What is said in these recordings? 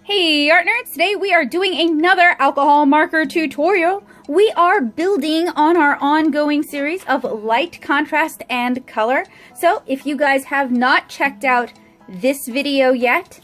Hey Artnerds, today we are doing another alcohol marker tutorial. We are building on our ongoing series of light, contrast, and color. So if you guys have not checked out this video yet,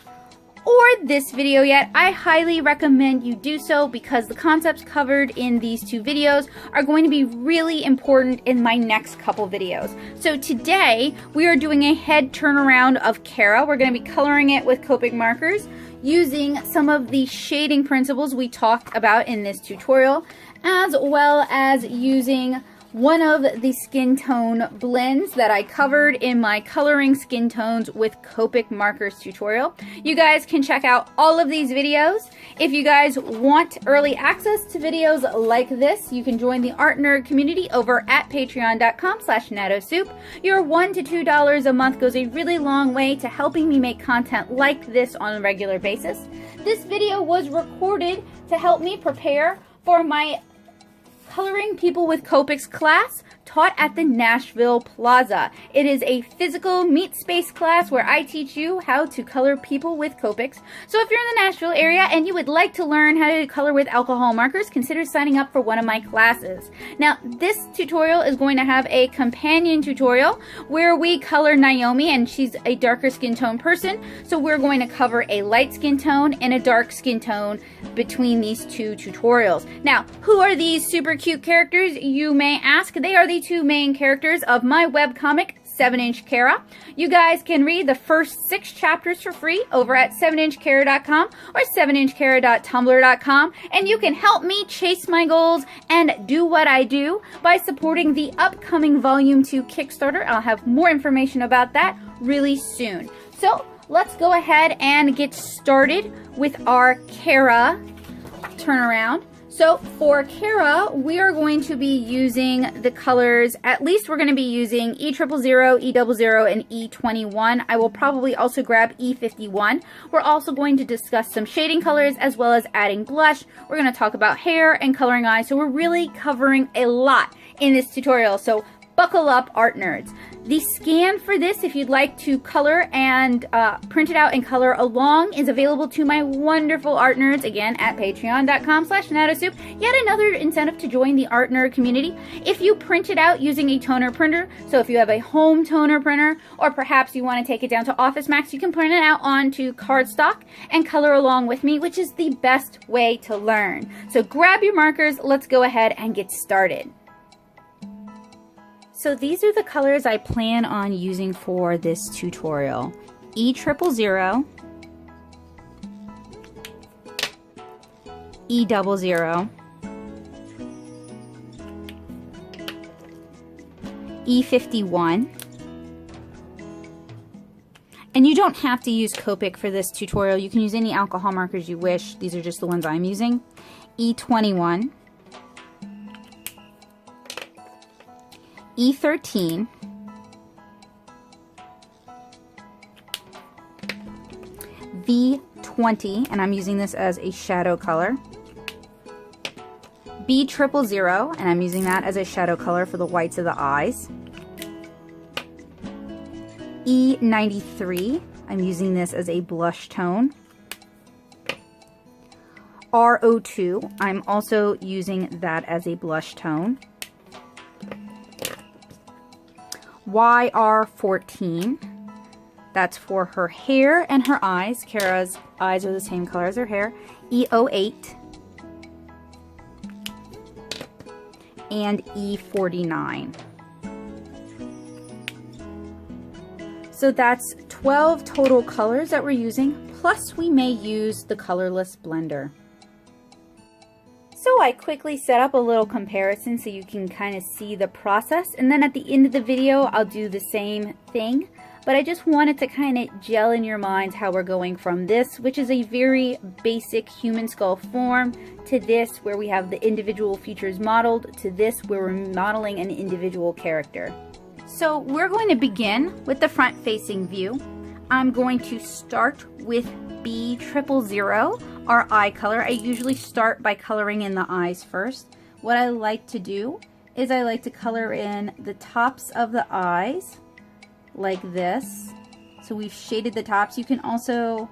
or this video yet, I highly recommend you do so because the concepts covered in these two videos are going to be really important in my next couple videos. So today we are doing a head turnaround of Kara. We're going to be coloring it with Copic markers using some of the shading principles we talked about in this tutorial, as well as using one of the skin tone blends that I covered in my coloring skin tones with Copic markers tutorial. You guys can check out all of these videos. If you guys want early access to videos like this, you can join the Art Nerd community over at patreon.com/natosoup. Your $1 to $2 a month goes a really long way to helping me make content like this on a regular basis. This video was recorded to help me prepare for my Coloring People with Copics class taught at the Nashville Plaza. It is a physical meet space class where I teach you how to color people with Copics. So if you're in the Nashville area and you would like to learn how to color with alcohol markers, consider signing up for one of my classes. Now, this tutorial is going to have a companion tutorial where we color Naomi, and she's a darker skin tone person. So we're going to cover a light skin tone and a dark skin tone between these two tutorials. Now, who are these super cute characters, you may ask? They are the two main characters of my webcomic, 7-Inch Kara. You guys can read the first 6 chapters for free over at 7inchkara.com or 7inchkara.tumblr.com, and you can help me chase my goals and do what I do by supporting the upcoming Volume 2 Kickstarter. I'll have more information about that really soon. So let's go ahead and get started with our Kara turnaround. So for Kara, we are going to be using the colors, at least we're going to be using E000, E00, and E21. I will probably also grab E51. We're also going to discuss some shading colors as well as adding blush. We're going to talk about hair and coloring eyes. So we're really covering a lot in this tutorial. So buckle up, Art Nerds. The scan for this, if you'd like to color and print it out and color along, is available to my wonderful Art Nerds, again, at patreon.com/natosoup. Yet another incentive to join the Art Nerd community. If you print it out using a toner printer, so if you have a home toner printer, or perhaps you want to take it down to Office Max, you can print it out onto cardstock and color along with me, which is the best way to learn. So grab your markers, let's go ahead and get started. So these are the colors I plan on using for this tutorial. E000, E00, E51, and you don't have to use Copic for this tutorial. You can use any alcohol markers you wish. These are just the ones I'm using. E21, E13, V20, and I'm using this as a shadow color, B000, and I'm using that as a shadow color for the whites of the eyes, E93, I'm using this as a blush tone, R02, I'm also using that as a blush tone, YR14, that's for her hair and her eyes. Kara's eyes are the same color as her hair. E08 and E49. So that's 12 total colors that we're using, plus we may use the colorless blender. So I quickly set up a little comparison so you can kind of see the process, and then at the end of the video I'll do the same thing, but I just wanted to kind of gel in your minds how we're going from this, which is a very basic human skull form, to this where we have the individual features modeled, to this where we're modeling an individual character. So we're going to begin with the front facing view. I'm going to start with B000, our eye color. I usually start by coloring in the eyes first. What I like to do is I like to color in the tops of the eyes like this. So we've shaded the tops. You can also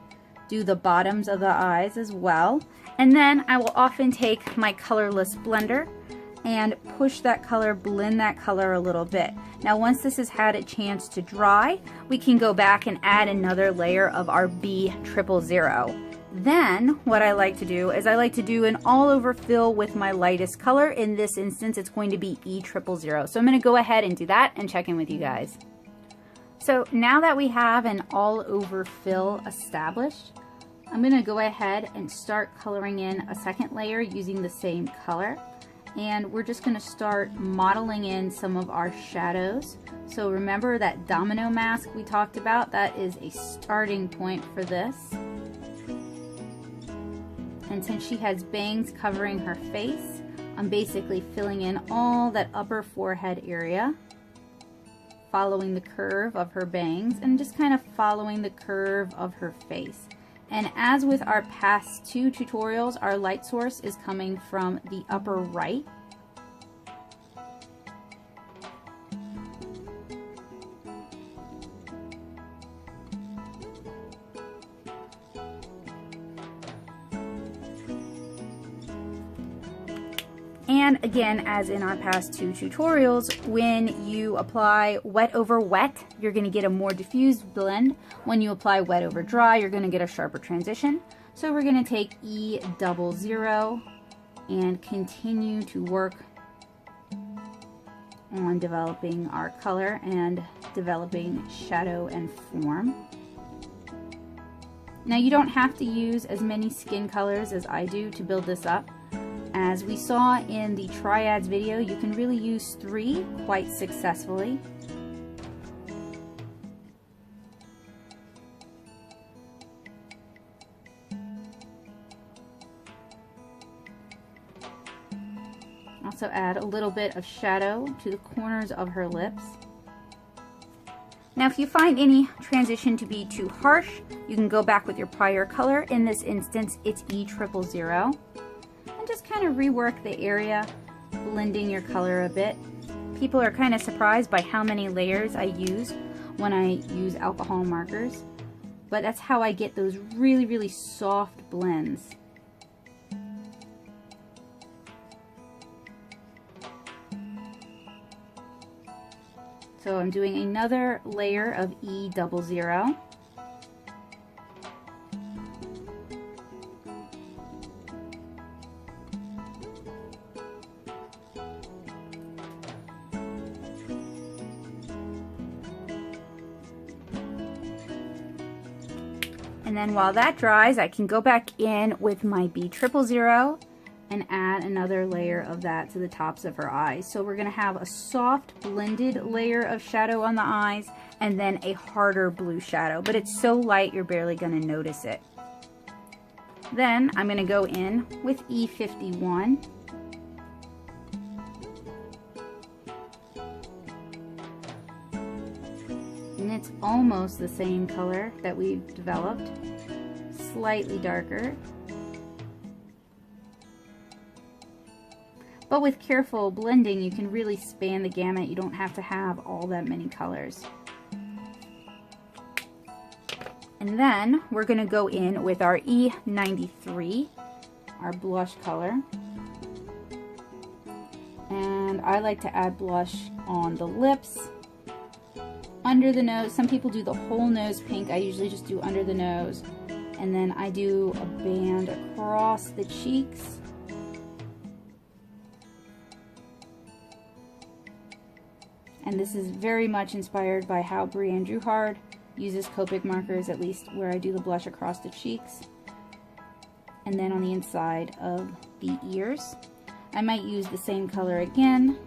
do the bottoms of the eyes as well. And then I will often take my colorless blender and push that color, blend that color a little bit. Now once this has had a chance to dry, we can go back and add another layer of our B000. Then what I like to do is I like to do an all over fill with my lightest color. In this instance, it's going to be E000. So I'm going to go ahead and do that and check in with you guys. So now that we have an all over fill established, I'm going to go ahead and start coloring in a second layer using the same color. And we're just going to start modeling in some of our shadows. So remember that domino mask we talked about? That is a starting point for this. And since she has bangs covering her face, I'm basically filling in all that upper forehead area, following the curve of her bangs and just kind of following the curve of her face. And as with our past two tutorials, our light source is coming from the upper right. And again, as in our past two tutorials, when you apply wet over wet, you're going to get a more diffused blend. When you apply wet over dry, you're going to get a sharper transition. So we're going to take E00 and continue to work on developing our color and developing shadow and form. Now you don't have to use as many skin colors as I do to build this up. As we saw in the triads video, you can really use 3 quite successfully. Also add a little bit of shadow to the corners of her lips. Now if you find any transition to be too harsh, you can go back with your prior color. In this instance, it's E000. And just kind of rework the area, blending your color a bit. People are kind of surprised by how many layers I use when I use alcohol markers, but that's how I get those really, really soft blends. So I'm doing another layer of E00. And then while that dries, I can go back in with my B000 and add another layer of that to the tops of her eyes. So we're gonna have a soft blended layer of shadow on the eyes and then a harder blue shadow, but it's so light you're barely gonna notice it. Then I'm gonna go in with E51. And it's almost the same color that we've developed, slightly darker. But with careful blending, you can really span the gamut. You don't have to have all that many colors. And then we're going to go in with our E93, our blush color. And I like to add blush on the lips, under the nose. Some people do the whole nose pink. I usually just do under the nose. And then I do a band across the cheeks. And this is very much inspired by how Brianne Druhard uses Copic markers, at least where I do the blush across the cheeks. And then on the inside of the ears. I might use the same color again,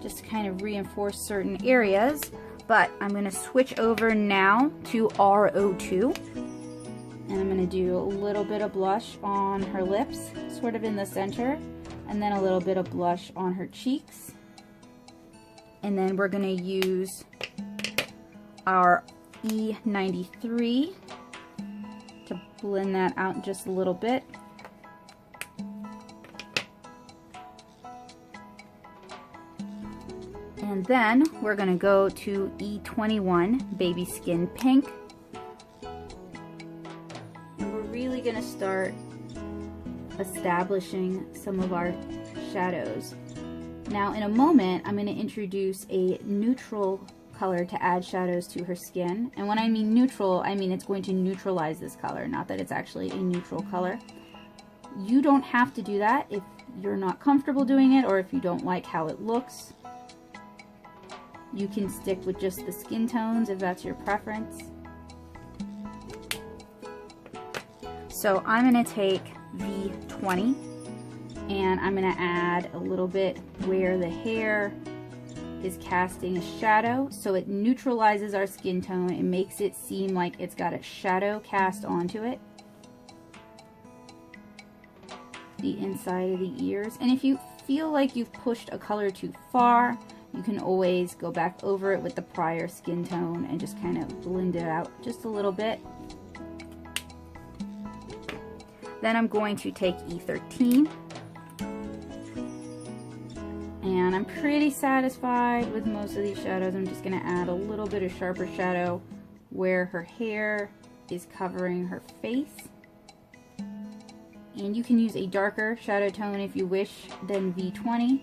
just to kind of reinforce certain areas. But I'm going to switch over now to R02. And I'm going to do a little bit of blush on her lips, sort of in the center. And then a little bit of blush on her cheeks. And then we're going to use our E93 to blend that out just a little bit. And then we're going to go to E21 Baby Skin Pink. really going to start establishing some of our shadows. Now in a moment, I'm going to introduce a neutral color to add shadows to her skin. And when I mean neutral, I mean it's going to neutralize this color, not that it's actually a neutral color. You don't have to do that if you're not comfortable doing it or if you don't like how it looks. You can stick with just the skin tones if that's your preference. So I'm going to take V20 and I'm going to add a little bit where the hair is casting a shadow, so it neutralizes our skin tone. It makes it seem like it's got a shadow cast onto it. The inside of the ears. And if you feel like you've pushed a color too far, you can always go back over it with the prior skin tone and just kind of blend it out just a little bit. Then I'm going to take E13. And I'm pretty satisfied with most of these shadows. I'm just going to add a little bit of sharper shadow where her hair is covering her face. And you can use a darker shadow tone if you wish than V20.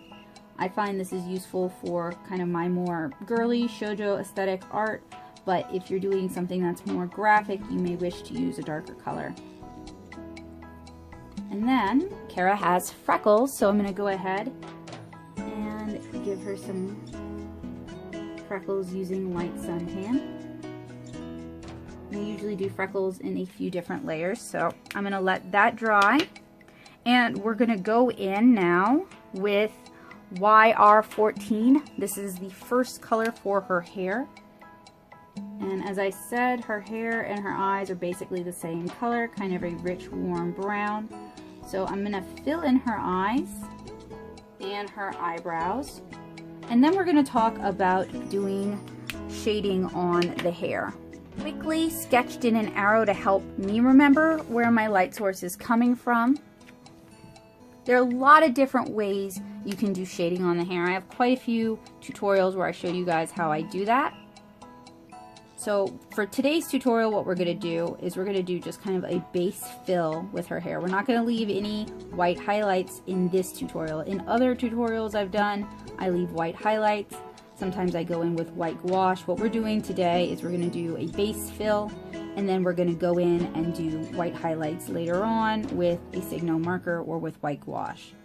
I find this is useful for kind of my more girly shoujo aesthetic art, but if you're doing something that's more graphic, you may wish to use a darker color. And then Kara has freckles, so I'm going to go ahead and give her some freckles using light suntan. I usually do freckles in a few different layers, so I'm going to let that dry. And we're going to go in now with YR14. This is the first color for her hair. And as I said, her hair and her eyes are basically the same color, kind of a rich, warm brown. So I'm going to fill in her eyes and her eyebrows. And then we're going to talk about doing shading on the hair. Quickly sketched in an arrow to help me remember where my light source is coming from. There are a lot of different ways you can do shading on the hair. I have quite a few tutorials where I show you guys how I do that. So for today's tutorial, what we're going to do is we're going to do just kind of a base fill with her hair. We're not going to leave any white highlights in this tutorial. In other tutorials I've done, I leave white highlights. Sometimes I go in with white gouache. What we're doing today is we're going to do a base fill, and then we're going to go in and do white highlights later on with a Signo marker or with white gouache.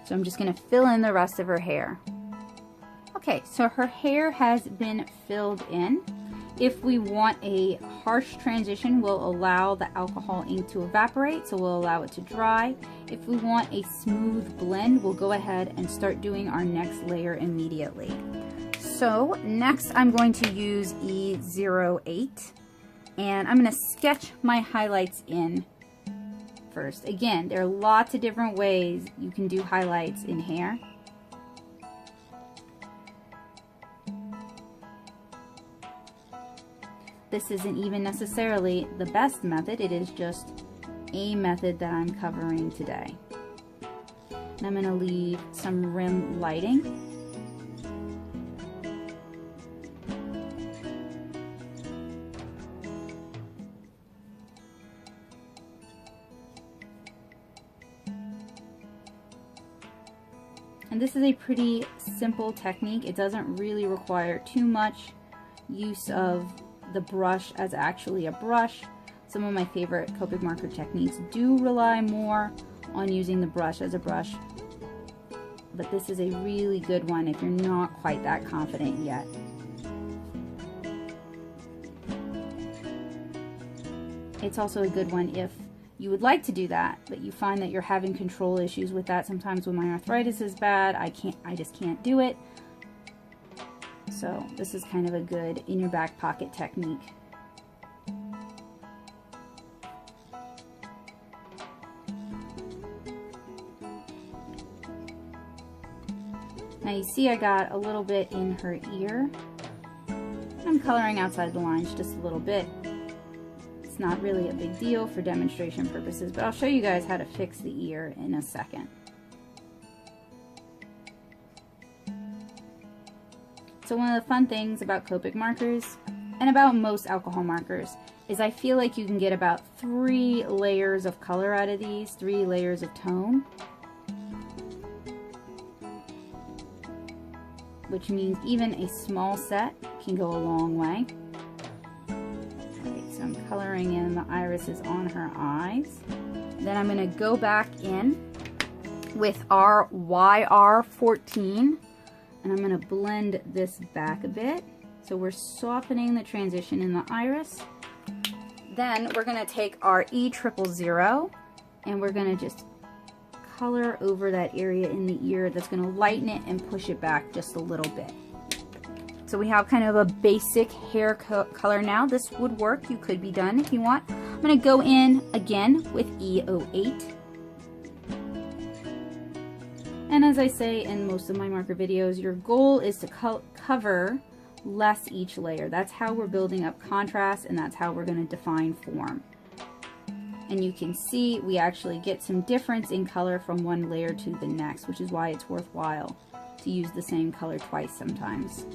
So I'm just going to fill in the rest of her hair. Okay, so her hair has been filled in. If we want a harsh transition, we'll allow the alcohol ink to evaporate, so we'll allow it to dry. If we want a smooth blend, we'll go ahead and start doing our next layer immediately. So next I'm going to use E08, and I'm going to sketch my highlights in first. Again, there are lots of different ways you can do highlights in hair. This isn't even necessarily the best method, it is just a method that I'm covering today. And I'm going to leave some rim lighting. And this is a pretty simple technique. It doesn't really require too much use of the brush as actually a brush. Some of my favorite Copic marker techniques do rely more on using the brush as a brush, but this is a really good one if you're not quite that confident yet. It's also a good one if you would like to do that, but you find that you're having control issues with that. Sometimes when my arthritis is bad, I just can't do it. So this is kind of a good in your back pocket technique. Now you see I got a little bit in her ear. I'm coloring outside the lines just a little bit. It's not really a big deal for demonstration purposes, but I'll show you guys how to fix the ear in a second. So one of the fun things about Copic markers, and about most alcohol markers, is I feel like you can get about 3 layers of color out of these, 3 layers of tone. Which means even a small set can go a long way. Alright, so I'm coloring in the irises on her eyes. Then I'm going to go back in with our YR14, and I'm going to blend this back a bit. So we're softening the transition in the iris. Then we're going to take our E000 and we're going to just color over that area in the ear. That's going to lighten it and push it back just a little bit. So we have kind of a basic hair color now. This would work. You could be done if you want. I'm going to go in again with E08. And as I say in most of my marker videos, your goal is to cover less each layer. That's how we're building up contrast, and that's how we're going to define form. And you can see we actually get some difference in color from one layer to the next, which is why it's worthwhile to use the same color twice sometimes.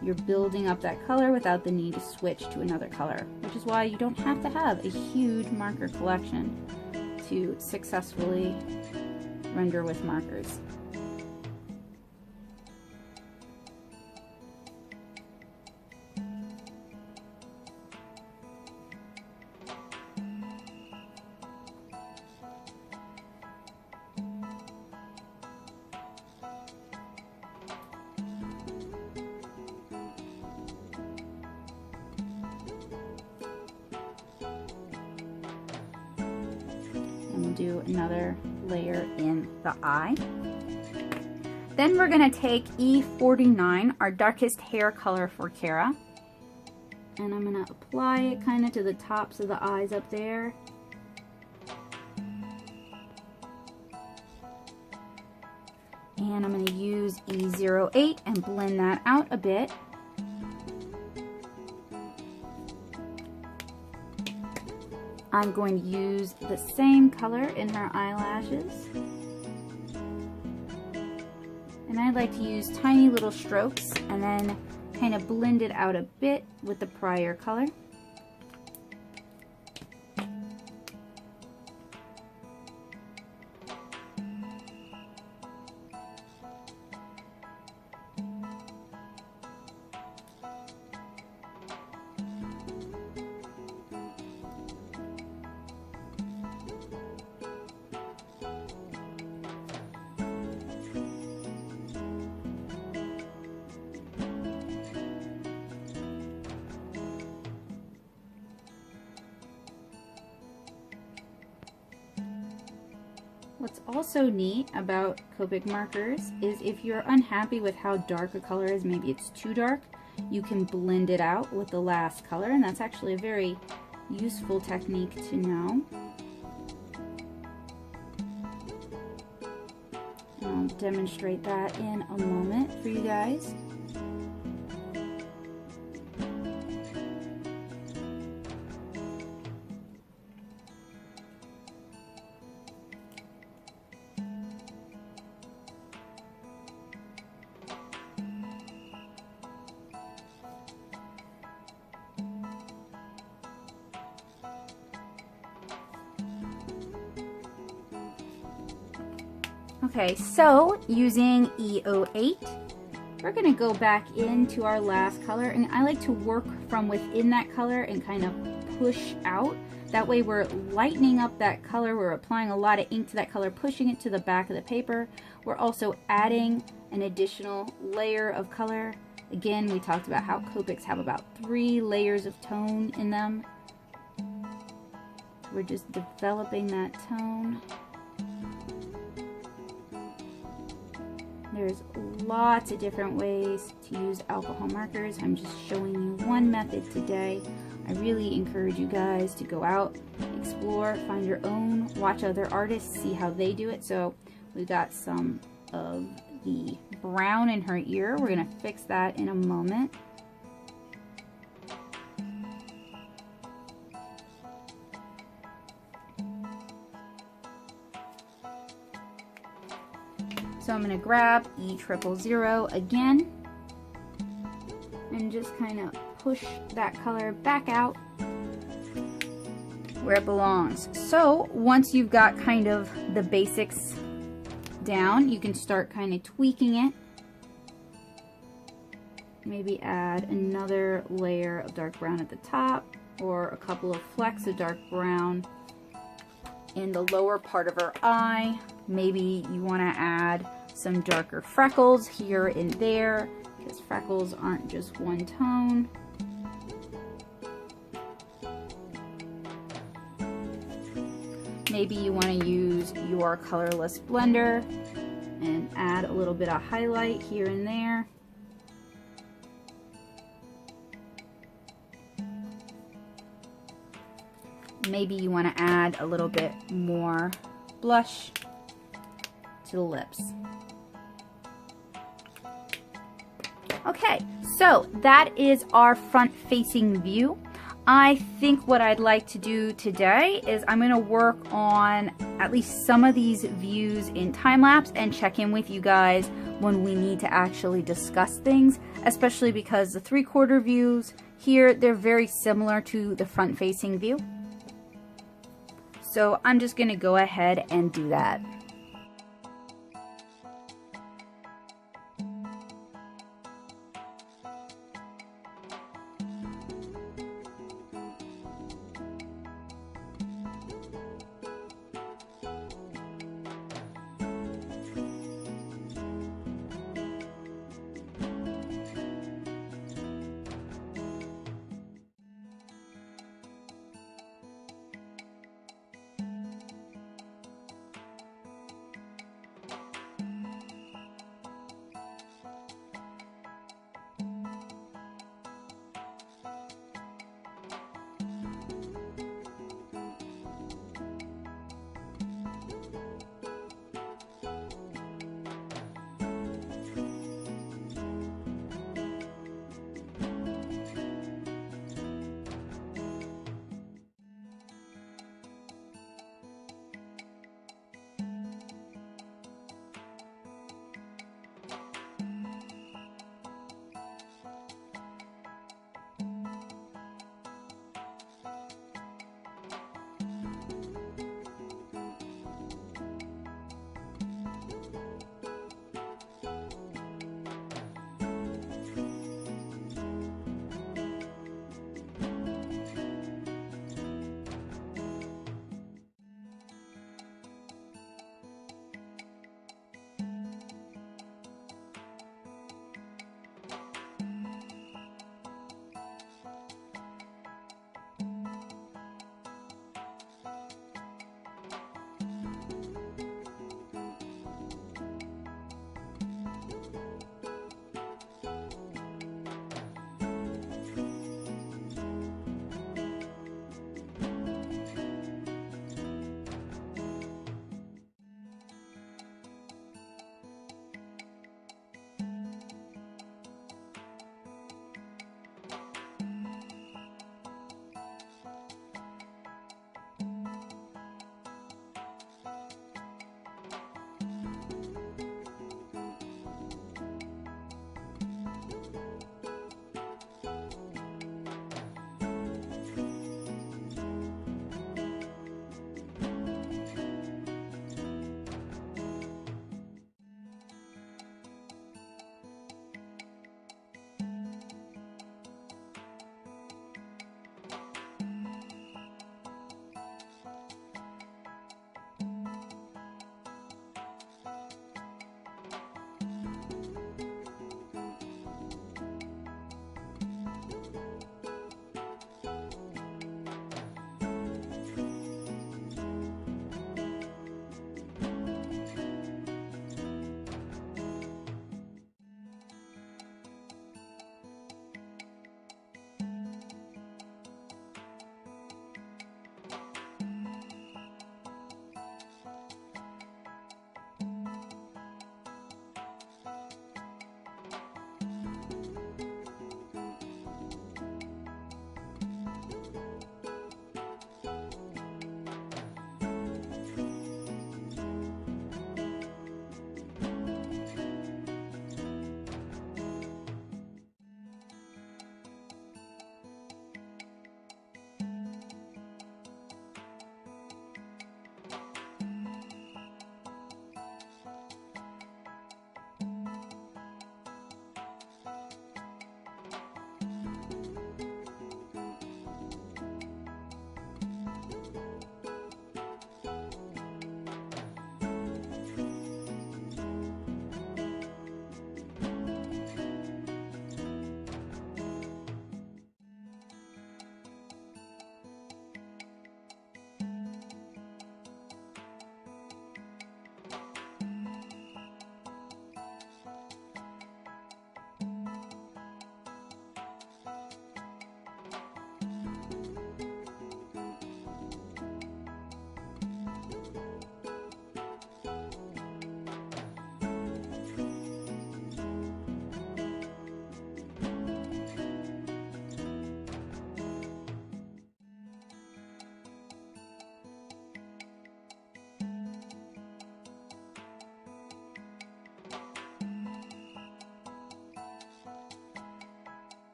You're building up that color without the need to switch to another color, which is why you don't have to have a huge marker collection to successfully render with markers. Do another layer in the eye. Then we're going to take E49, our darkest hair color for Kara, and I'm going to apply it kind of to the tops of the eyes up there. And I'm going to use E08 and blend that out a bit. I'm going to use the same color in her eyelashes. And I like to use tiny little strokes and then kind of blend it out a bit with the prior color. What's also neat about Copic markers is if you're unhappy with how dark a color is, maybe it's too dark, you can blend it out with the last color, and that's actually a very useful technique to know. I'll demonstrate that in a moment for you guys. Okay, so using E08, we're going to go back into our last color, and I like to work from within that color and kind of push out. That way we're lightening up that color, we're applying a lot of ink to that color, pushing it to the back of the paper. We're also adding an additional layer of color. Again, we talked about how Copics have about 3 layers of tone in them. We're just developing that tone. There's lots of different ways to use alcohol markers. I'm just showing you one method today. I really encourage you guys to go out, explore, find your own, watch other artists, see how they do it. So we've got some of the brown in her ear. We're going to fix that in a moment. So I'm going to grab E000 again and just kind of push that color back out where it belongs. So once you've got kind of the basics down, you can start kind of tweaking it. Maybe add another layer of dark brown at the top, or a couple of flecks of dark brown in the lower part of her eye. Maybe you want to add some darker freckles here and there, because freckles aren't just one tone. Maybe you want to use your colorless blender and add a little bit of highlight here and there. Maybe you want to add a little bit more blush to the lips. Okay, so that is our front-facing view. I think what I'd like to do today is I'm going to work on at least some of these views in time-lapse and check in with you guys when we need to actually discuss things, especially because the 3/4 views here, they're very similar to the front-facing view. So I'm just going to go ahead and do that.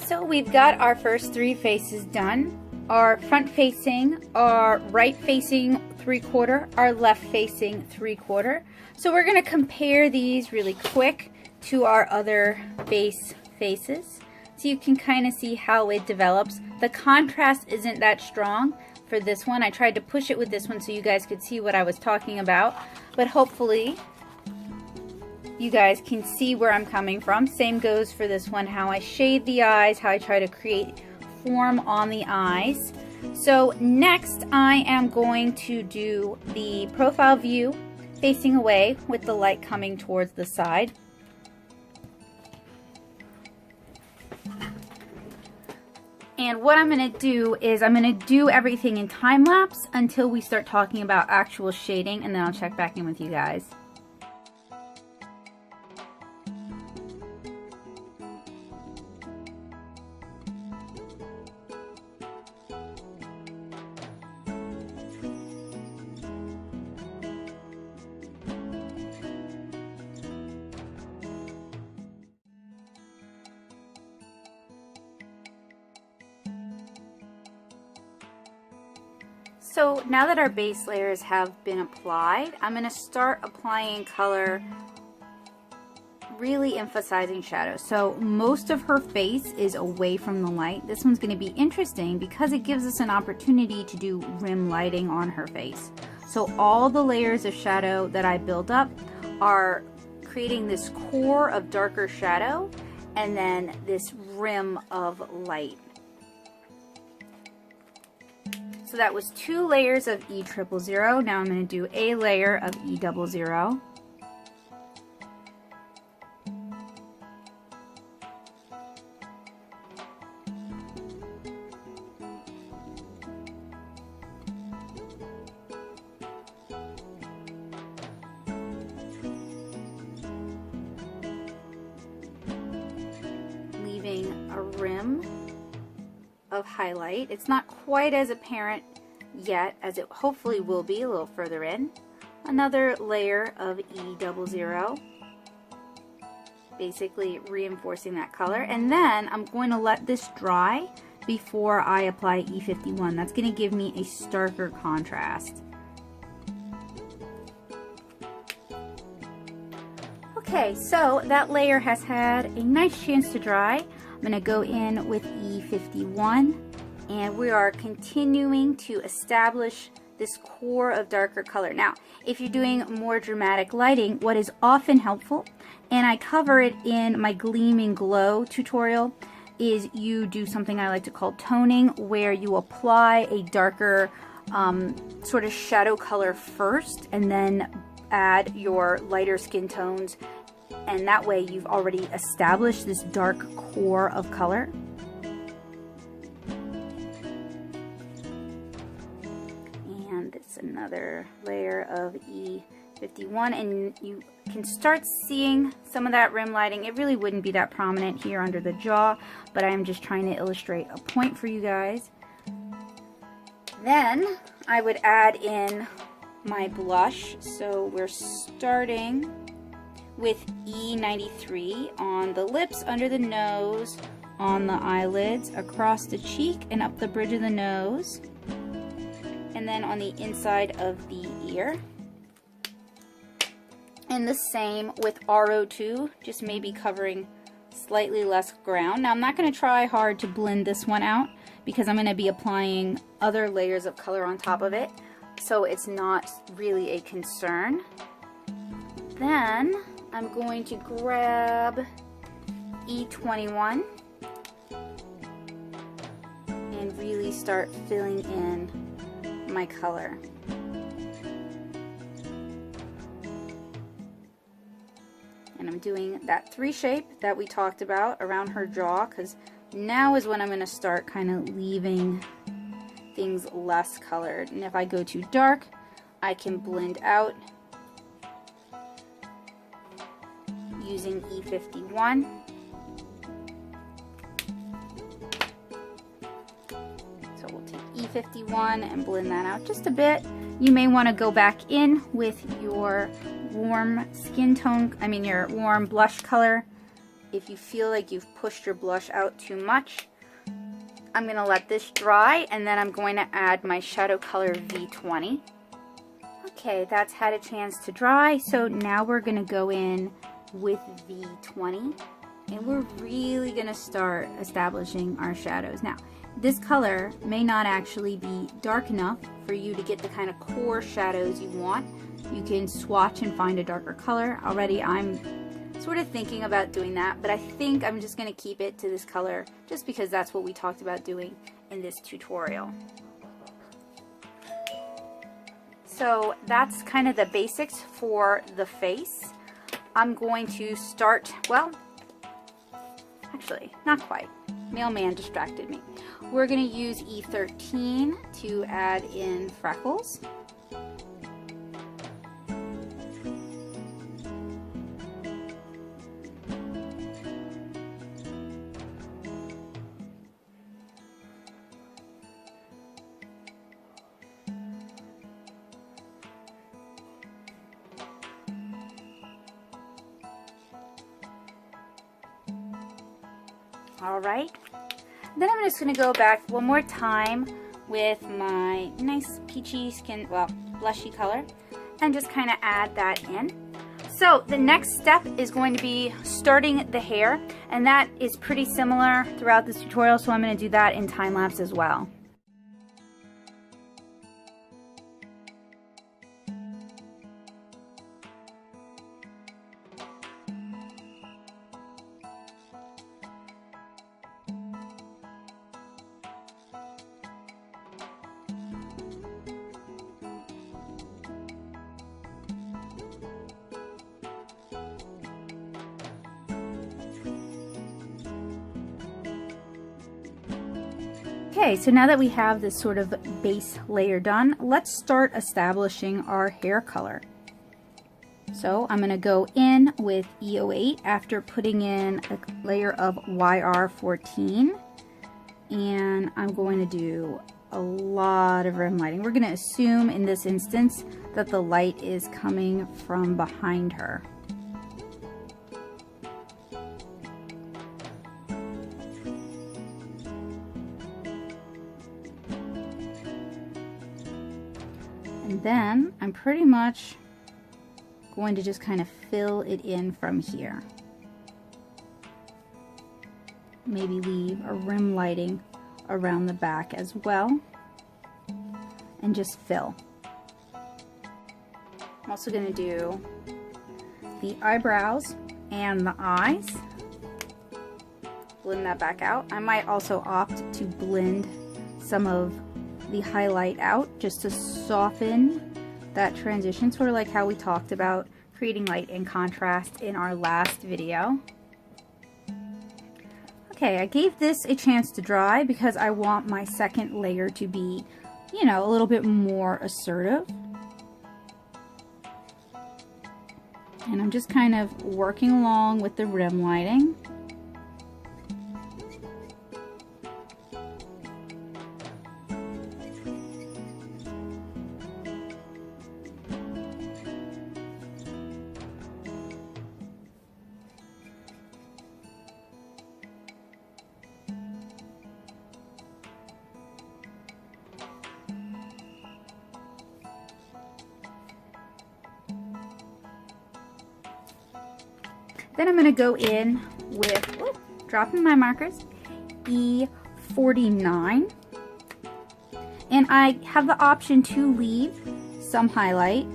So we've got our first 3 faces done. Our front facing, our right facing 3/4, our left facing 3/4. So we're going to compare these really quick to our other base faces, so you can kind of see how it develops. The contrast isn't that strong for this one. I tried to push it with this one so you guys could see what I was talking about, but hopefully you guys can see where I'm coming from. Same goes for this one, how I shade the eyes, how I try to create form on the eyes. So next I am going to do the profile view facing away with the light coming towards the side. And what I'm going to do is I'm going to do everything in time lapse until we start talking about actual shading, and then I'll check back in with you guys. So now that our base layers have been applied, I'm going to start applying color, really emphasizing shadow. So most of her face is away from the light. This one's going to be interesting because it gives us an opportunity to do rim lighting on her face. So all the layers of shadow that I build up are creating this core of darker shadow and then this rim of light. So that was 2 layers of E000. Now I'm going to do a layer of E00. Leaving a rim of highlight. It's not quite as apparent yet as it hopefully will be a little further in. Another layer of E00, basically reinforcing that color, and then I'm going to let this dry before I apply E51. That's going to give me a starker contrast. Okay, so that layer has had a nice chance to dry. I'm going to go in with E51, and we are continuing to establish this core of darker color. Now, if you're doing more dramatic lighting, what is often helpful, and I cover it in my Gleaming Glow tutorial, is you do something I like to call toning, where you apply a darker sort of shadow color first, and then add your lighter skin tones. And that way you've already established this dark core of color. And it's another layer of E51, and you can start seeing some of that rim lighting. It really wouldn't be that prominent here under the jaw, but I'm just trying to illustrate a point for you guys. Then I would add in my blush. So we're starting with E93 on the lips, under the nose, on the eyelids, across the cheek, and up the bridge of the nose, and then on the inside of the ear. And the same with RO2, just maybe covering slightly less ground. Now I'm not going to try hard to blend this one out because I'm going to be applying other layers of color on top of it, so it's not really a concern. Then I'm going to grab E21 and really start filling in my color. And I'm doing that 3 shape that we talked about around her jaw, because now is when I'm going to start kind of leaving things less colored. And if I go too dark, I can blend out using E51. So we'll take E51 and blend that out just a bit. You may want to go back in with your warm skin tone, your warm blush color if you feel like you've pushed your blush out too much. I'm going to let this dry, and then I'm going to add my shadow color V20. Okay, that's had a chance to dry, so now we're going to go in with V20, and we're really going to start establishing our shadows. Now, this color may not actually be dark enough for you to get the kind of core shadows you want. You can swatch and find a darker color. Already I'm sort of thinking about doing that, but I think I'm just going to keep it to this color just because that's what we talked about doing in this tutorial. So that's kind of the basics for the face. I'm going to start, well, actually, not quite. Mailman distracted me. We're going to use E13 to add in Freckles. All right, then I'm just going to go back one more time with my nice peachy skin, well, blushy color, and just kind of add that in. So the next step is going to be starting the hair, and that is pretty similar throughout this tutorial, so I'm going to do that in time lapse as well. Okay, so now that we have this sort of base layer done, let's start establishing our hair color. So I'm going to go in with E08 after putting in a layer of YR14, and I'm going to do a lot of rim lighting. We're going to assume in this instance that the light is coming from behind her. And then I'm pretty much going to just kind of fill it in from here. Maybe leave a rim lighting around the back as well. And just fill. I'm also going to do the eyebrows and the eyes. Blend that back out. I might also opt to blend some of the highlight out just to soften that transition, sort of like how we talked about creating light and contrast in our last video. Okay, I gave this a chance to dry because I want my second layer to be, you know, a little bit more assertive. And I'm just kind of working along with the rim lighting. Then I'm going to go in with, dropping my markers, E49. And I have the option to leave some highlight.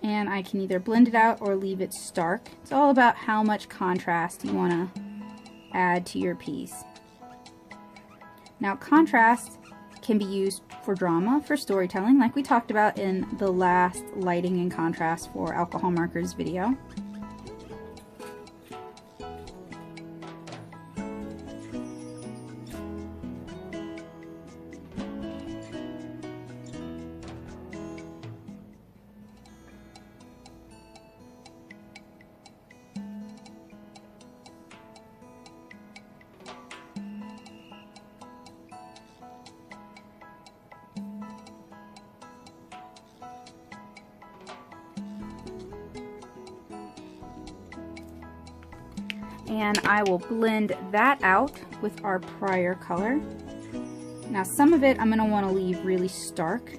And I can either blend it out or leave it stark. It's all about how much contrast you want to add to your piece. Now, contrast can be used for drama, for storytelling, like we talked about in the last lighting and contrast for alcohol markers video. And I will blend that out with our prior color. Now some of it I'm going to want to leave really stark,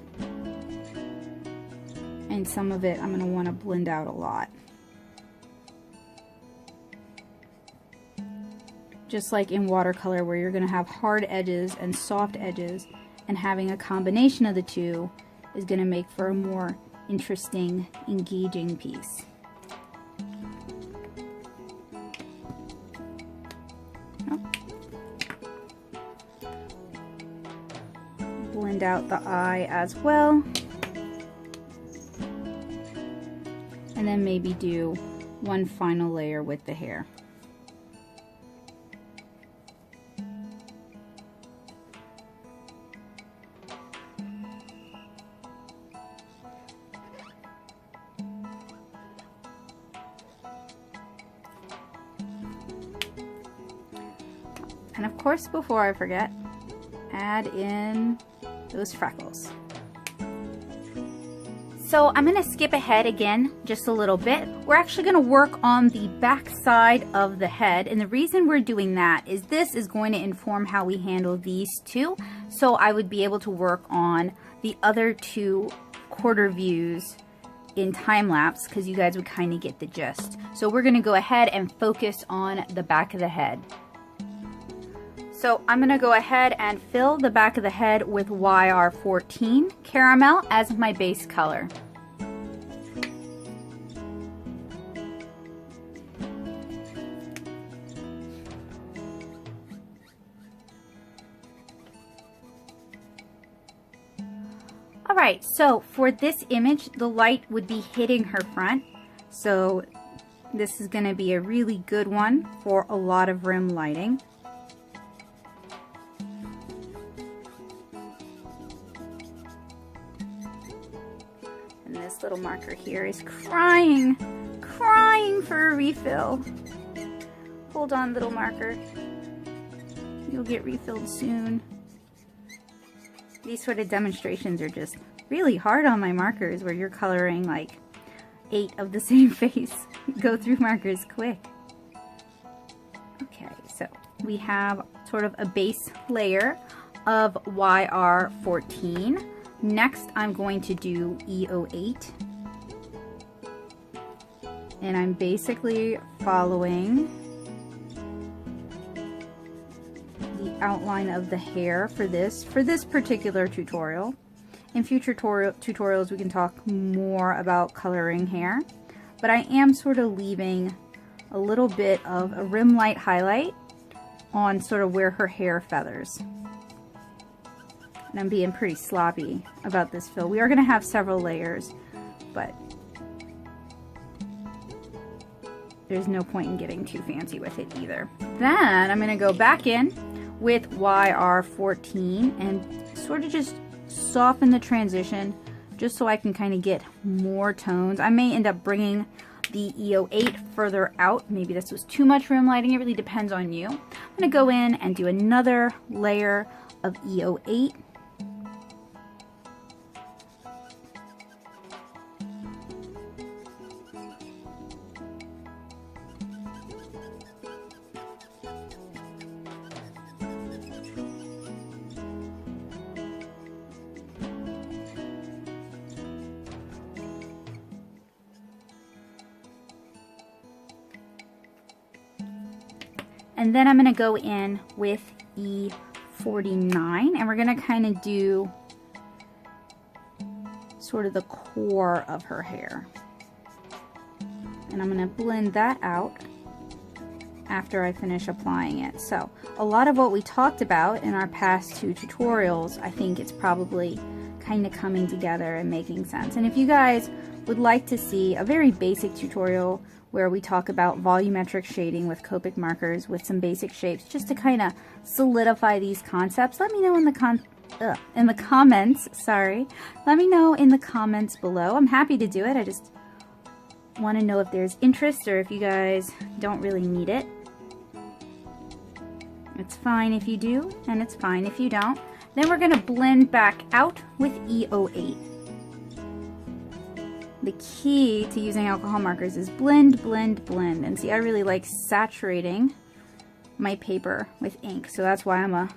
and some of it I'm going to want to blend out a lot. Just like in watercolor, where you're going to have hard edges and soft edges, and having a combination of the two is going to make for a more interesting, engaging piece. Blend out the eye as well. And then maybe do one final layer with the hair. And of course, before I forget, add in those freckles. So I'm going to skip ahead again just a little bit. We're actually going to work on the back side of the head, and the reason we're doing that is this is going to inform how we handle these two. So I would be able to work on the other two quarter views in time lapse, because you guys would kind of get the gist. So we're going to go ahead and focus on the back of the head. So I'm going to go ahead and fill the back of the head with YR14 Caramel as my base color. Alright, so for this image, the light would be hitting her front. So this is going to be a really good one for a lot of rim lighting. This little marker here is crying for a refill. Hold on, little marker. You'll get refilled soon. These sort of demonstrations are just really hard on my markers, where you're coloring like 8 of the same face. Go through markers quick. Okay, so we have sort of a base layer of YR14. Next, I'm going to do E08, and I'm basically following the outline of the hair for this particular tutorial. In future tutorials, we can talk more about coloring hair, but I am sort of leaving a little bit of a rim light highlight on sort of where her hair feathers. And I'm being pretty sloppy about this fill. We are going to have several layers, but there's no point in getting too fancy with it either. Then I'm going to go back in with YR14 and sort of just soften the transition, just so I can kind of get more tones. I may end up bringing the E08 further out. Maybe this was too much rim lighting. It really depends on you. I'm going to go in and do another layer of E08. And then I'm going to go in with E49, and we're going to kind of do sort of the core of her hair. And I'm going to blend that out after I finish applying it. So a lot of what we talked about in our past 2 tutorials, I think it's probably kind of coming together and making sense. And if you guys would like to see a very basic tutorial where we talk about volumetric shading with Copic markers with some basic shapes, just to kind of solidify these concepts, let me know in the comments. Sorry, let me know in the comments below. I'm happy to do it. I just want to know if there's interest, or if you guys don't really need it. It's fine if you do, and it's fine if you don't. Then we're going to blend back out with E08. the key to using alcohol markers is blend, blend, blend. And see, I really like saturating my paper with ink. So that's why I'm a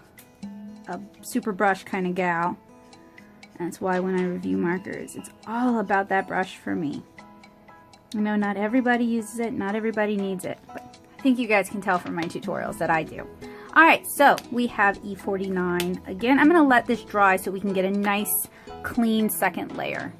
super brush kind of gal. And that's why when I review markers, it's all about that brush for me. I know not everybody uses it, not everybody needs it, but I think you guys can tell from my tutorials that I do. All right, so we have E49. Again, I'm gonna let this dry so we can get a nice, clean second layer.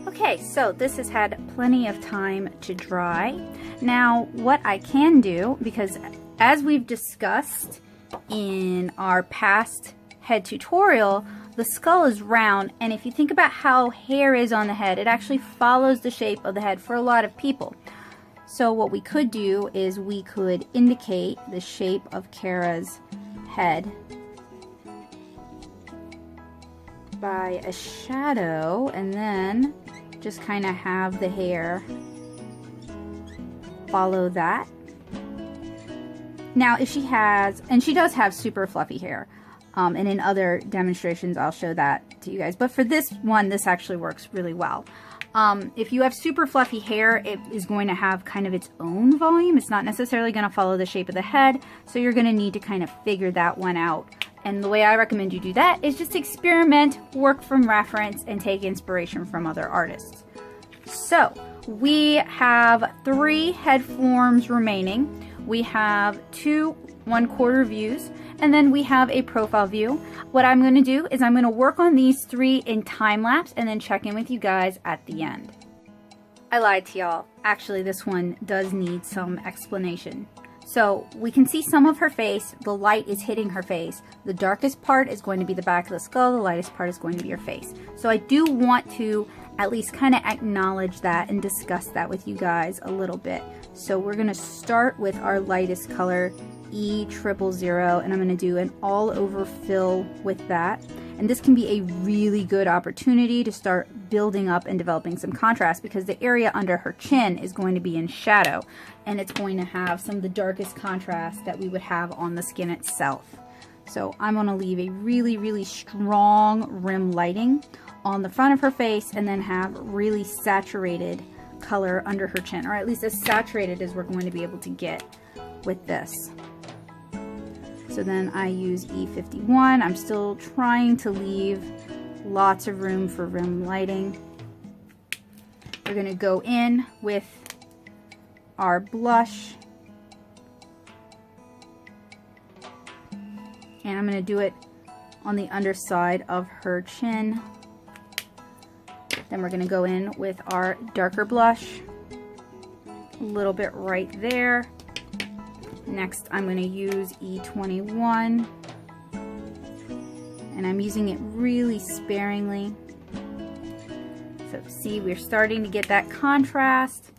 Okay, so this has had plenty of time to dry. Now, what I can do, because as we've discussed in our past head tutorial, the skull is round, and if you think about how hair is on the head, it actually follows the shape of the head for a lot of people. So what we could do is we could indicate the shape of Kara's head by a shadow, and then just kind of have the hair follow that. Now if she has, and she does have super fluffy hair, and in other demonstrations I'll show that to you guys, but for this one this actually works really well. If you have super fluffy hair, it is going to have kind of its own volume. It's not necessarily going to follow the shape of the head, so you're going to need to kind of figure that one out. And the way I recommend you do that is just experiment, work from reference, and take inspiration from other artists. So we have 3 head forms remaining. We have 2 1/4 views, and then we have a profile view. What I'm going to do is I'm going to work on these 3 in time lapse and then check in with you guys at the end. I lied to y'all. Actually, this one does need some explanation. So we can see some of her face. The light is hitting her face. The darkest part is going to be the back of the skull. The lightest part is going to be her face. So I do want to at least kind of acknowledge that and discuss that with you guys a little bit. So we're going to start with our lightest color, E000, and I'm going to do an all over fill with that. And this can be a really good opportunity to start building up and developing some contrast, because the area under her chin is going to be in shadow, and it's going to have some of the darkest contrast that we would have on the skin itself. So I'm going to leave a really, really strong rim lighting on the front of her face, and then have really saturated color under her chin, or at least as saturated as we're going to be able to get with this. So then I use E51. I'm still trying to leave lots of room for rim lighting. We're going to go in with our blush, and I'm going to do it on the underside of her chin. Then we're going to go in with our darker blush, a little bit right there. Next, I'm going to use E21, and I'm using it really sparingly. So see, we're starting to get that contrast.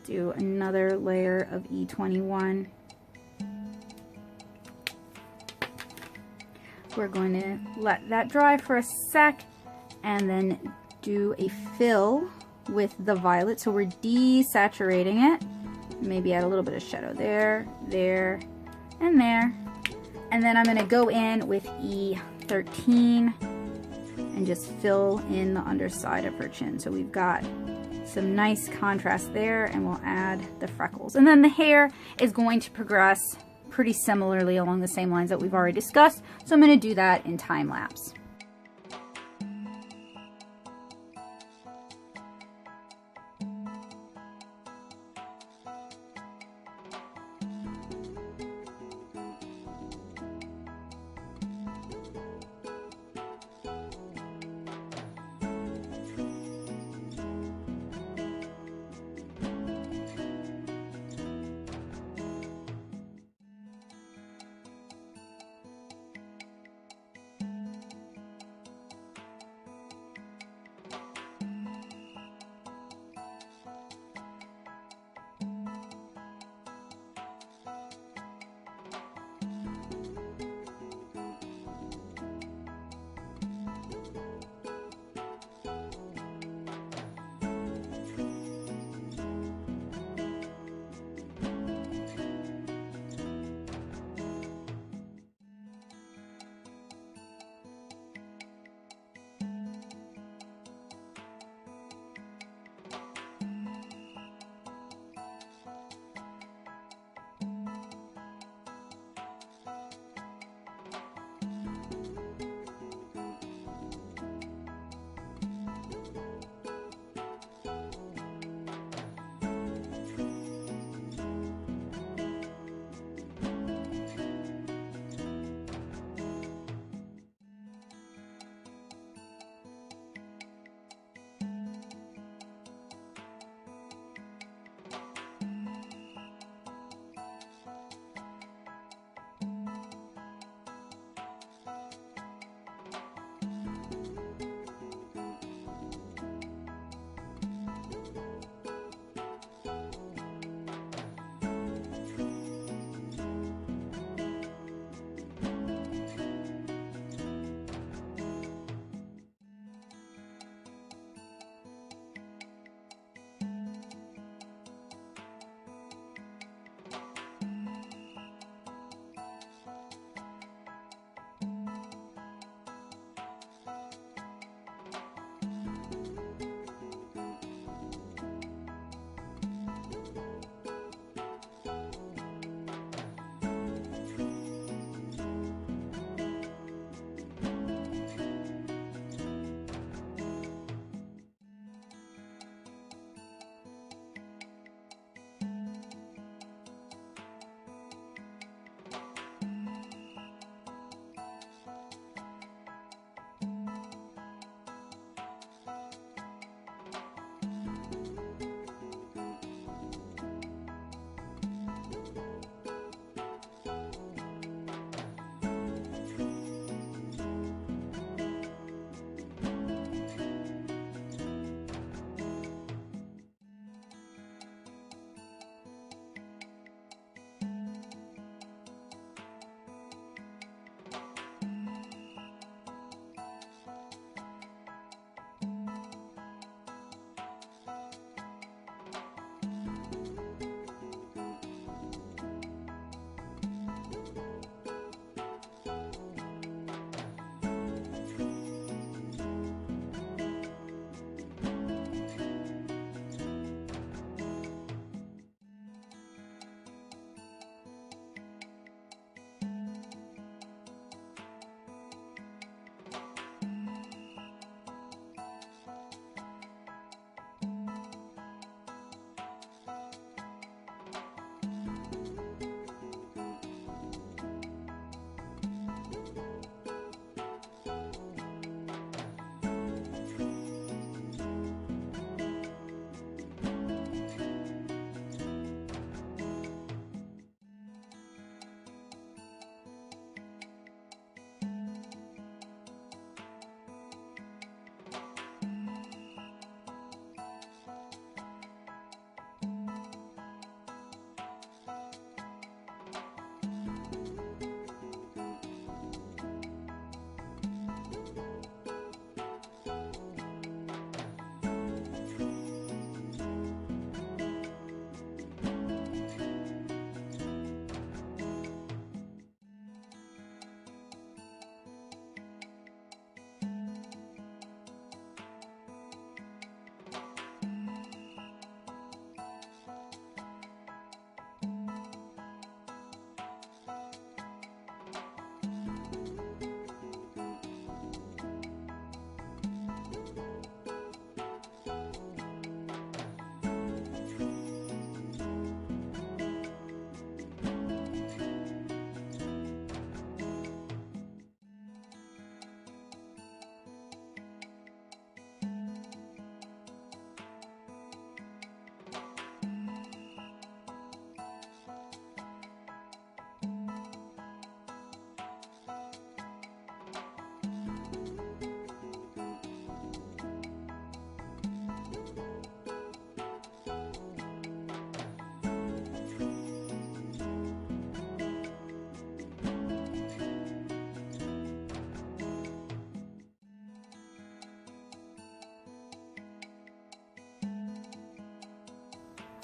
Do another layer of E21. We're going to let that dry for a sec, and then do a fill with the violet. So we're desaturating it. Maybe add a little bit of shadow there, there, and there. And then I'm going to go in with E13 and just fill in the underside of her chin. So we've got some nice contrast there, and we'll add the freckles. And then the hair is going to progress pretty similarly along the same lines that we've already discussed. So I'm going to do that in time lapse.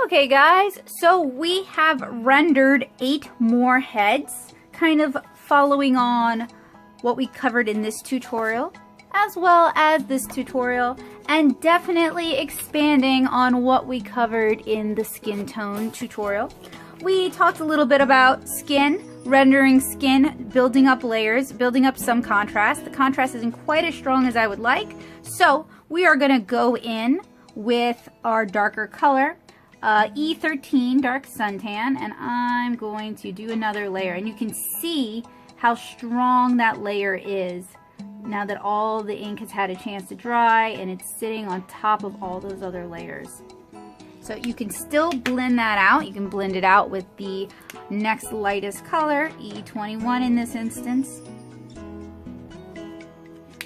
Okay guys, so we have rendered 8 more heads, kind of following on what we covered in this tutorial, as well as this tutorial, and definitely expanding on what we covered in the skin tone tutorial. We talked a little bit about skin, rendering skin, building up layers, building up some contrast. The contrast isn't quite as strong as I would like, so we are going to go in with our darker color, E13 Dark Suntan, and I'm going to do another layer, and you can see how strong that layer is now that all the ink has had a chance to dry and it's sitting on top of all those other layers. So you can still blend that out. You can blend it out with the next lightest color, E21 in this instance.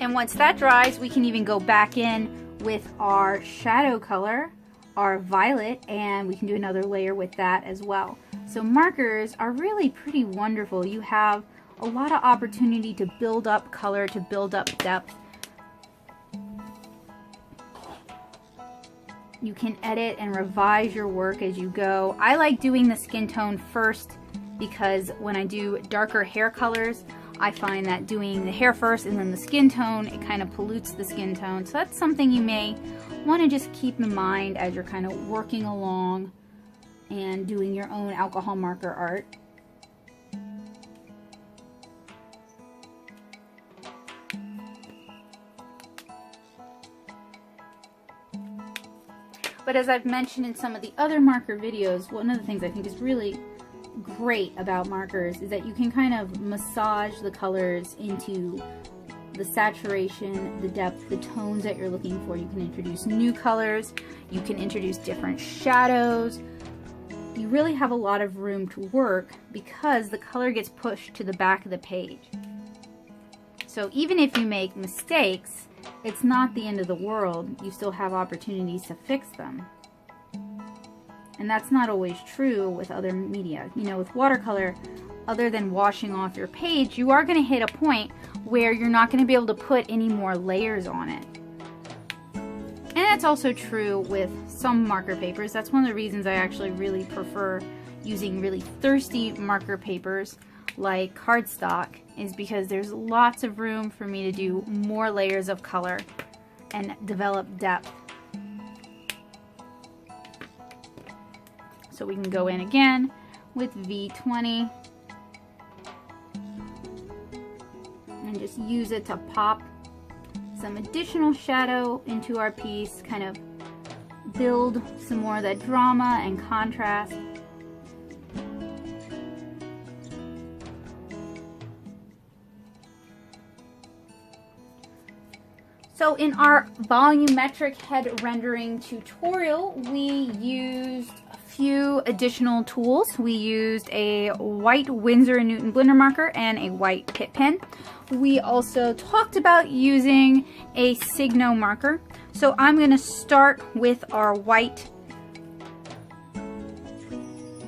And once that dries, we can even go back in with our shadow color, our violet, and we can do another layer with that as well. So markers are really pretty wonderful. You have a lot of opportunity to build up color, to build up depth. You can edit and revise your work as you go. I like doing the skin tone first because when I do darker hair colors, I find that doing the hair first and then the skin tone, it kind of pollutes the skin tone. So that's something you may want to just keep in mind as you're kind of working along and doing your own alcohol marker art. But as I've mentioned in some of the other marker videos, one of the things I think is really great about markers is that you can kind of massage the colors into the saturation, the depth, the tones that you're looking for. You can introduce new colors, you can introduce different shadows. You really have a lot of room to work because the color gets pushed to the back of the page. So even if you make mistakes, it's not the end of the world. You still have opportunities to fix them. And that's not always true with other media. You know, with watercolor, other than washing off your page, you are going to hit a point where you're not going to be able to put any more layers on it. And that's also true with some marker papers. That's one of the reasons I actually really prefer using really thirsty marker papers like cardstock, is because there's lots of room for me to do more layers of color and develop depth. So we can go in again with V20 and just use it to pop some additional shadow into our piece, kind of build some more of that drama and contrast. So in our volumetric head rendering tutorial, we used a few additional tools. We used a white Winsor & Newton blender marker and a white Pitt pen. We also talked about using a Signo marker. So I'm going to start with our white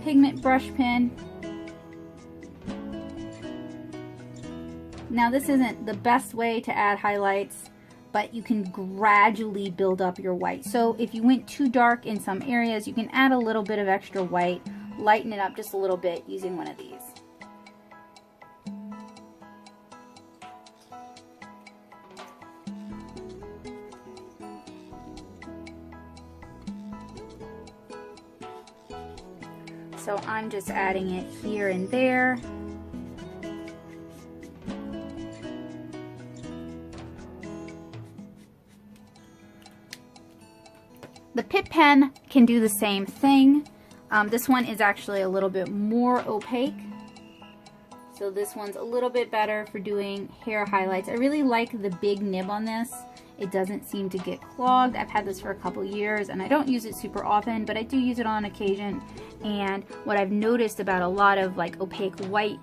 pigment brush pen. Now this isn't the best way to add highlights, but you can gradually build up your white. So if you went too dark in some areas, you can add a little bit of extra white, lighten it up just a little bit using one of these. So I'm just adding it here and there. The Pitt pen can do the same thing. This one is actually a little bit more opaque. So this one's a little bit better for doing hair highlights. I really like the big nib on this. It doesn't seem to get clogged. I've had this for a couple years and I don't use it super often, but I do use it on occasion. And what I've noticed about a lot of like opaque white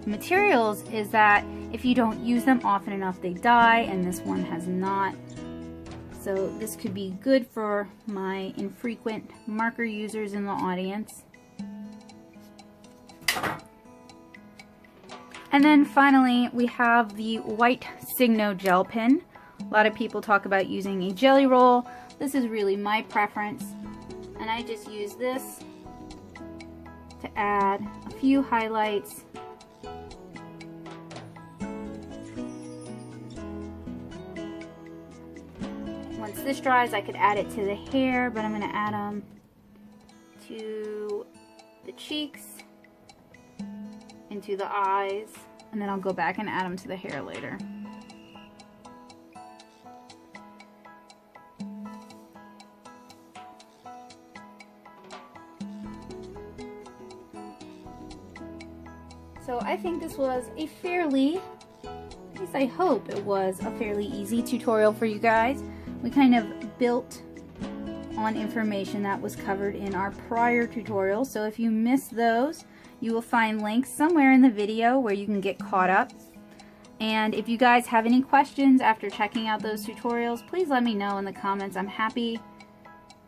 materials is that if you don't use them often enough, they die, and this one has not. So this could be good for my infrequent marker users in the audience. And then finally, we have the white Signo gel pen. A lot of people talk about using a jelly roll. This is really my preference. And I just use this to add a few highlights. Once this dries, I could add it to the hair, but I'm going to add them to the cheeks, into the eyes, and then I'll go back and add them to the hair later. So I think this was a fairly, at least I hope it was a fairly easy tutorial for you guys. We kind of built on information that was covered in our prior tutorials. So if you missed those, you will find links somewhere in the video where you can get caught up. And if you guys have any questions after checking out those tutorials, please let me know in the comments. I'm happy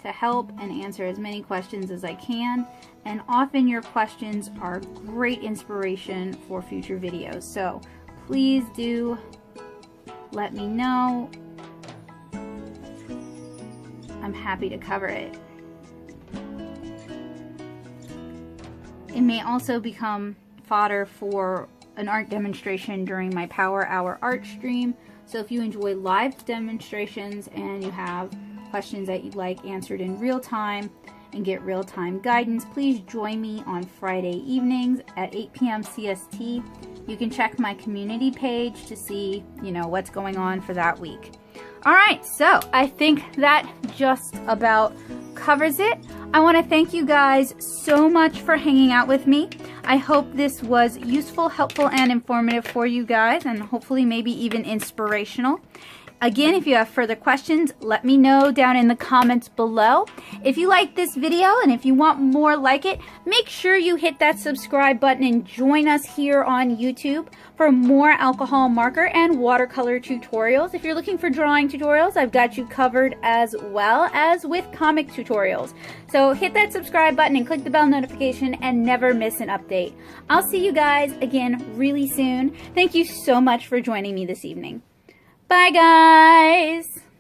to help and answer as many questions as I can. And often your questions are great inspiration for future videos. So please do let me know. I'm happy to cover it. It may also become fodder for an art demonstration during my Power Hour art stream. So if you enjoy live demonstrations and you have questions that you'd like answered in real time and get real-time guidance, please join me on Friday evenings at 8 p.m. CST. You can check my community page to see, what's going on for that week. All right, so I think that just about covers it. I want to thank you guys so much for hanging out with me. I hope this was useful, helpful, and informative for you guys, and hopefully maybe even inspirational. Again, if you have further questions, let me know down in the comments below. If you like this video and if you want more like it, make sure you hit that subscribe button and join us here on YouTube for more alcohol marker and watercolor tutorials. If you're looking for drawing tutorials, I've got you covered as well as with comic tutorials. So hit that subscribe button and click the bell notification and never miss an update. I'll see you guys again really soon. Thank you so much for joining me this evening. Bye, guys!